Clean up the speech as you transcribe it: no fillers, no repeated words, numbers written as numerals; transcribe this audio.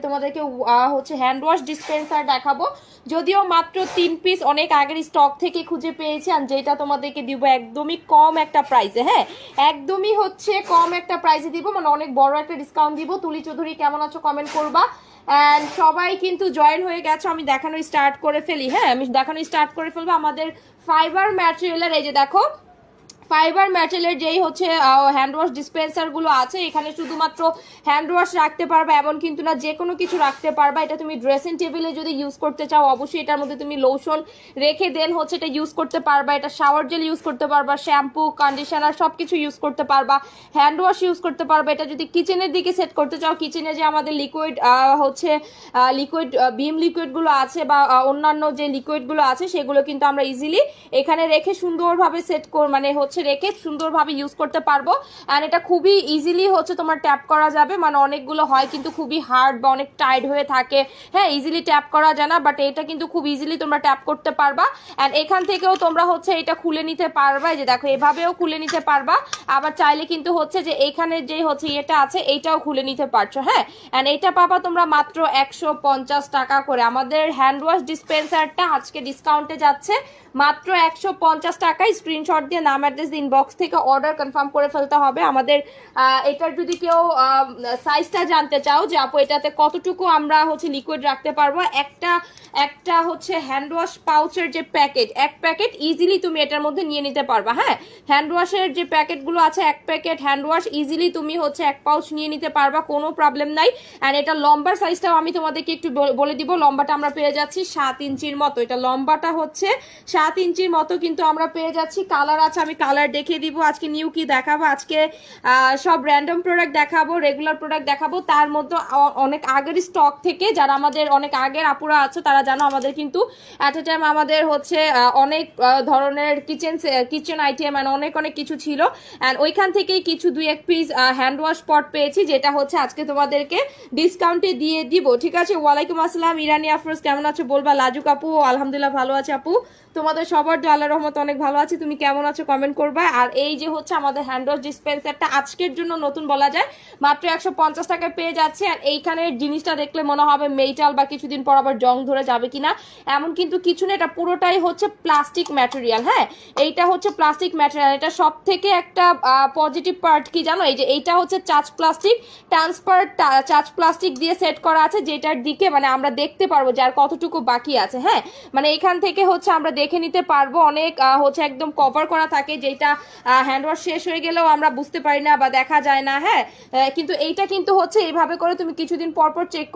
তোমাদেরকে হচ্ছে hand wash dispenser দেখাবো, যদিও মাত্র 3 পিস অনেক আগের স্টক থেকে খুঁজে পেয়েছি, আর যেটা তোমাদেরকে দিব একদমই কম একটা প্রাইসে। হ্যাঁ, একদমই হচ্ছে কম একটা প্রাইসে দিব, মানে অনেক বড় একটা ডিসকাউন্ট দিব। তুলি চৌধুরী কেমন আছো কমেন্ট করবা। অ্যান্ড সবাই কিন্তু জয়েন হয়ে গেছো, আমি দেখানো স্টার্ট করে ফেলি। হ্যাঁ, আমি দেখানো স্টার্ট করে ফেলবো আমাদের ফাইবার ম্যাটেরিয়ালের। এই যে দেখো, ফাইবার ম্যাটেরিয়ালের যেই হচ্ছে হ্যান্ড ওয়াশ ডিসপেন্সারগুলো আছে, এখানে শুধুমাত্র হ্যান্ড ওয়াশ রাখতে পারবা এমন কিন্তু না, যে কোনো কিছু রাখতে পারবা। এটা তুমি ড্রেসিং টেবিলে যদি ইউজ করতে চাও, অবশ্যই এটার মধ্যে তুমি লোশন রেখে দেন হচ্ছে এটা ইউজ করতে পারবা। এটা শাওয়ার জেল ইউজ করতে পারবা, শ্যাম্পু, কন্ডিশনার সব কিছু ইউজ করতে পারবা, হ্যান্ড ওয়াশ ইউজ করতে পারবা। এটা যদি কিচেনের দিকে সেট করতে চাও, কিচেনে যে আমাদের লিকুইড হচ্ছে লিকুইড ভিম লিকুইডগুলো আছে বা অন্যান্য যে লিকুইডগুলো আছে, সেগুলো কিন্তু আমরা ইজিলি এখানে রেখে সুন্দরভাবে সেট মানে হচ্ছে রেখে সুন্দরভাবে ইউজ করতে পারবো। আর এটা খুবই ইজিলি হচ্ছে তোমার ট্যাপ করা যাবে, মানে অনেকগুলো হয় কিন্তু খুবই হার্ড বা অনেক টাইট হয়ে থাকে, হ্যাঁ ইজিলি ট্যাপ করা যায় না, বাট এটা কিন্তু খুব ইজিলি তোমরা ট্যাপ করতে পারবা। অ্যান্ড এখান থেকেও তোমরা হচ্ছে এটা খুলে নিতে পারবা, এই যে দেখো এভাবেও খুলে নিতে পারবা। আবার চাইলে কিন্তু হচ্ছে যে এখানে যে হচ্ছে এটা আছে এইটাও খুলে নিতে পারছো। হ্যাঁ, অ্যান্ড এটা পাবা তোমরা মাত্র 150 টাকা করে। আমাদের হ্যান্ড ওয়াশ ডিসপেন্সারটা আজকে ডিসকাউন্টে যাচ্ছে মাত্র 150 টাকায়। স্ক্রিনশট দিয়ে নাম অ্যাড্রেস ইনবক্স থেকে অর্ডার কনফার্ম করে ফেলতে হবে। আমাদের এটার যদি কেউ সাইজটা জানতে চাও যে আপু এটাতে কতটুকু আমরা হচ্ছে লিকুইড রাখতে পারবো, একটা হচ্ছে হ্যান্ড ওয়াশ পাউচের যে প্যাকেট, এক প্যাকেট ইজিলি তুমি এটার মধ্যে নিয়ে নিতে পারবা। হ্যাঁ, হ্যান্ড ওয়াশের যে প্যাকেটগুলো আছে, এক প্যাকেট হ্যান্ড ওয়াশ ইজিলি তুমি হচ্ছে এক পাউচ নিয়ে নিতে পারবা, কোনো প্রবলেম নাই। অ্যান্ড এটা লম্বার সাইজটাও আমি তোমাদেরকে একটু বলে দিব। লম্বাটা আমরা পেয়ে যাচ্ছি 7 ইঞ্চির মতো, এটা লম্বাটা হচ্ছে 7 ইঞ্চির মতো কিন্তু আমরা পেয়ে যাচ্ছি। কালার আছে, আমি কালার দেখিয়ে দিব। আজকে নিউ কি দেখাবো, আজকে সব র্যান্ডম প্রোডাক্ট দেখাবো, রেগুলার প্রোডাক্ট দেখাবো, তার মধ্যে অনেক আগের স্টক থেকে যারা আমাদের অনেক আগের আপুরা আছে তারা জানো আমাদের কিন্তু অ্যাট এ টাইম আমাদের হচ্ছে অনেক ধরনের কিচেন আইটেম অ্যান্ড অনেক অনেক কিছু ছিল। অ্যান্ড ওইখান থেকেই কিছু 2-1 পিস হ্যান্ড ওয়াশ পট পেয়েছি, যেটা হচ্ছে আজকে তোমাদেরকে ডিসকাউন্টে দিয়ে দিব। ঠিক আছে, ওয়ালাইকুম আসসালাম ইরানি আফরোজ, কেমন আছো বলবা। লাজুক আপু আলহামদুলিল্লাহ ভালো আছে আপু, তোমাদের সবার তো আল্লাহর রহমত অনেক ভালো আছে, তুমি কেমন আছো কমেন্ট করবা। আর এই যে হচ্ছে আমাদের হ্যান্ড ওয়াশ ডিসপেন্সারটা আজকের জন্য নতুন বলা যায়, মাত্র 150 টাকায় পেয়ে যাচ্ছে। আর এইখানে জিনিসটা দেখলে মনে হবে মেটাল বা কিছুদিন পর আবার জং ধরে যাবে কিনা, এমন কিন্তু কিছু না, এটা পুরোটাই হচ্ছে প্লাস্টিক ম্যাটেরিয়াল। হ্যাঁ, এইটা হচ্ছে প্লাস্টিক ম্যাটেরিয়াল। এটা সব থেকে একটা পজিটিভ পার্ট কি জানো, এই যে এইটা হচ্ছে চাচ প্লাস্টিক, ট্রান্সপার চাচ প্লাস্টিক দিয়ে সেট করা আছে, যেটার দিকে মানে আমরা দেখতে পারবো যে আর কতটুকু বাকি আছে। হ্যাঁ, মানে এখান থেকে হচ্ছে আমরা দেখে নিতে পারবো, অনেক হচ্ছে একদম কভার করা থাকে, যেটা হ্যান্ড ওয়াশ শেষ হয়ে গেলেও আমরা বুঝতে পারি না বা দেখা যায় না। হ্যাঁ, কিন্তু এইটা কিন্তু হচ্ছে এইভাবে করে তুমি কিছুদিন পর পর চেক